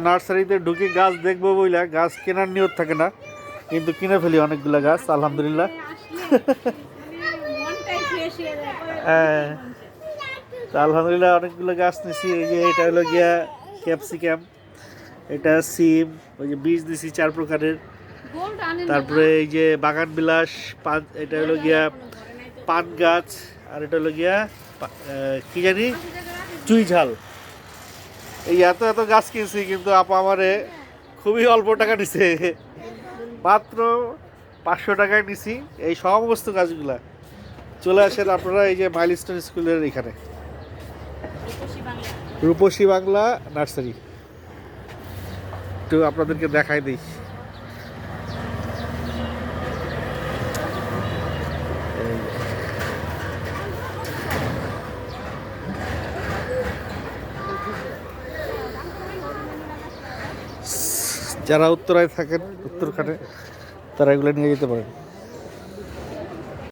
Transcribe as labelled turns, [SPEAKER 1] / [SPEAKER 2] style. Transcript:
[SPEAKER 1] নার্সারিতে ঢুকে গাছ দেখবো বইলা গাছ কেনার নিয়ত থাকে না, কিন্তু কিনে ফেলি অনেকগুলো গাছ আলহামদুলিল্লাহ। হ্যাঁ, আলহামদুলিল্লাহ অনেকগুলো গাছ নিছি। এই যে এটা হলো গিয়া ক্যাপসিকাম, এটা সিম, ওই যে বীজ দিছি 4 প্রকারের। তারপরে এই যে বাগান বিলাস পান, এটা হলো গিয়া পান গাছ, আর এটা হলো গিয়া কি জানি চুই ঝাল। এই এত এত গাছ কিনছি, কিন্তু আপা আমারে খুবই অল্প টাকা নিছে, মাত্র 500 টাকায় নিছি এই সমস্ত গাছগুলা। চলে আসেন আপনারা এই যে মাইলস্টোন স্কুলের এখানে, রূপসী বাংলা নার্সারি। একটু আপনাদেরকে দেখাই দিই। যারা উত্তরায় থাকেন, উত্তরখানে, তারা এগুলো নিয়ে যেতে পারেন।